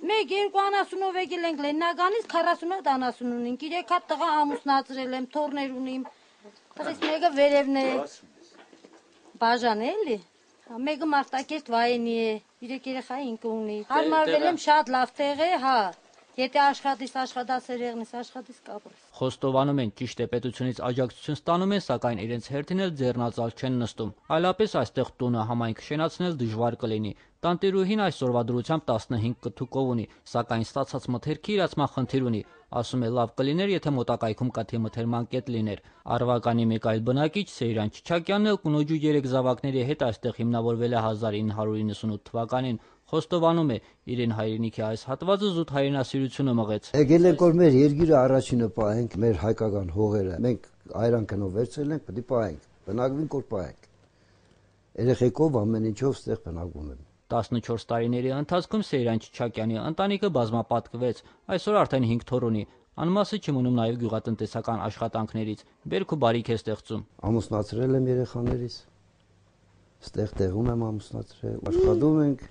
Մեկ երկու անասունով եկել ենք Լեննագանից 40 անասուն ունենք, 3 հատ տղա ամուսնացրել եմ, թորներ ունիմ, տղիս մեկը վերևն է, բաժան է էլի, մեկը Մարտակերտ Վայենի է, 3 երեխա ինքը ունի, հարմարվել եմ շատ լավ տեղ է, հա, եթե աշխատիս աշխատասեր եղնես, աշխատիս կապրես։ Խոստովանում են, ճիշտ է պետությունից աջակցություն ստանում են, սակայն իրենց հերթին էլ ձեռնածալ չեն նստում, այլապես այստեղ տունը համայնք շենացնել դժվար կլինի։ Տանտիրուհին այսօրվա դրությամբ 15 կթուկով ունի, սակայն ստացած մթերքի իրացման խնդիր ունի, ասում է լավ կլիներ, եթե մոտակայքում կաթի մթերման կետ լիներ։ Արվականի մեկ այլ բնակիչ Սեյրան Չիչակյանն էլ կնոջու 3 զավակների հետ այստեղ հիմնավորվել է 1998 թվականին, խոստովանում է, իրեն հայրենիքի այս հատվածը զուտ հայրենասիրությունը մղեց։ Եկել ենք որ մեր երկիրը առաջինը պահենք, մեր հայկական հողերը, մենք այրանքնով վերցրել ենք, պետք է պահենք, բնակվենք որ պահենք։ Երեխեքով ամեն ինչով ստեղ բնակվում են։ 14 տարիների ընթացքում Սեյրան Չիչակյանի ընտանիքը բազմապատկվեց, այսօր արդեն 5 թոռ ունի, անմասը չմնում նաև գյուղատնտեսական աշխատանքներից, բերք ու բարիք է ստեղծում։ Ամուսնացրել եմ երեխաներիս, ստեղ տեղում եմ ամուսնացրել, աշխատում ենք,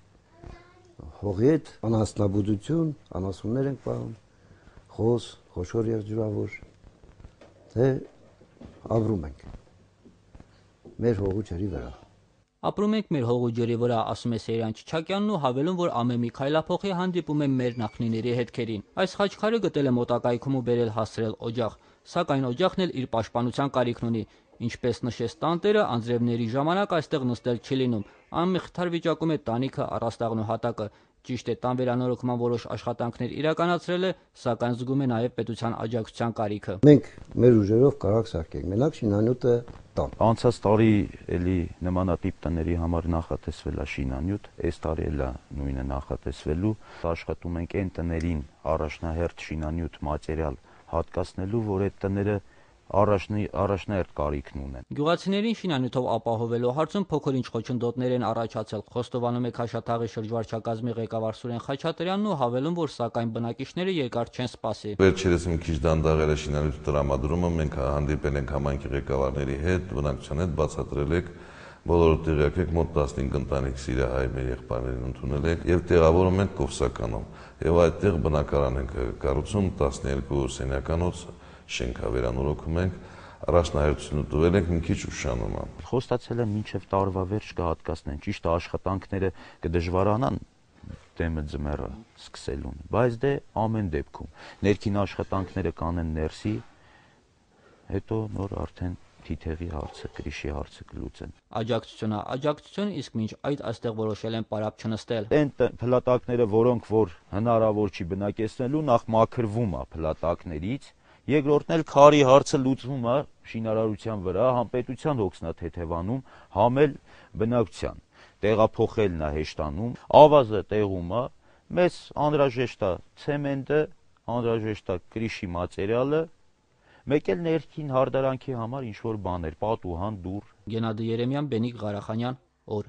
հողի հետ անասնաբուծություն, անասուններ ենք պահում, խոզ, խոշոր եղջյուրավոր, թե ապրում ենք մեր հողու ջրի վրա։ Ապրում ենք մեր հողու ջրի վրա, ասում է Սեյրան Չիչակյանն ու հավելում, որ ամեն մի քայլափոխի հանդիպում է մեր նախնիների հետքերին։ Այս խաչքարը գտել է մոտակայքում ու բերել հասցրել օջախ, սակայն օջախն էլ իր պաշտպանության կարիքն ունի։ Ինչպես նշեց տանտերը, անձրևների ժամանակ այստեղ նստել չի լինում, անմխիթար վիճակում է տանիքը, առաստաղն ու հատակը։ Ճիշտ է, տան վերանորոգման որոշ աշխատանքներ իրականացրել է, սակայն զգում է նաև պետության աջակցության կարիքը։ Մենք մեր ուժերով կարող սարքենք, մենակ շինանյութը տան։ Անցած տարի էլի նմանատիպ տների համար նախատեսվել է շինանյութ, այս տարի էլ է նույնը նախատեսվելու։ Աշխատում ենք այն տներին առաջնահերթ շինանյութ մատերիալ հատկացնելու, որ այդ տները առաջնահերթ կարիքն ունեն։ Գյուղացիներին շինանյութով ապահովելու հարցում փոքր-ինչ խոչընդոտներ են առաջացել, խոստովանում է Քաշաթաղի շրջվարչակազմի ղեկավար Սուրեն Խաչատրյանն ու հավելում, որ սակայն բնակիչները երկար չեն սպասի։ Վերջերս մի քիչ դանդաղել է շինանյութի տրամադրումը, մենք հանդիպել ենք համայնքի ղեկավարների հետ, բնակչության հետ բացատրել ենք, բոլորը տեղյակ եք, մոտ 15 ընտանիք սիրահայ մեր եղբայրներին ընդունել ենք եւ տեղավորում ենք Կովսականում։ Եվ այդտեղ բնակարան ենք կառուցում 12 սենյականոց շենքա վերանորոգում ենք, առաջնահերթությունը տվել ենք մի քիչ ուշանում է։ Խոստացել եմ մինչև տարվա վերջ կհատկացնեն, ճիշտ աշխատանքները կդժվարանան դեմը ձմեռը սկսելուն, բայց դե ամեն դեպքում ներքին աշխատանքները կանեն ներսի, հետո նոր արդեն թիթեղի հարցը, կրիշի հարցը կլուծեն։ Աջակցությունը, աջակցություն, իսկ մինչ այդ այստեղ որոշել են պարապ չնստել։ Այն փլատակները, որոնք որ հնարավոր չի բնակեցնելու, նախ մաքրվում է փլատակներից, երկրորդն էլ քարի հարցը լուծվում է շինարարության վրա, համ պետության հոգսն է թեթևանում, համ էլ բնակության։ Տեղափոխելն է հեշտանում, ավազը տեղում է, մեզ անհրաժեշտ է ցեմենտը, անհրաժեշտ է կրիշի մատերիալը, մեկ էլ ներքին հարդարանքի համար ինչ որ բաներ, պատուհան, դուռ։ Գենադի Երեմյան, Բենիկ Ղարախանյան, օր։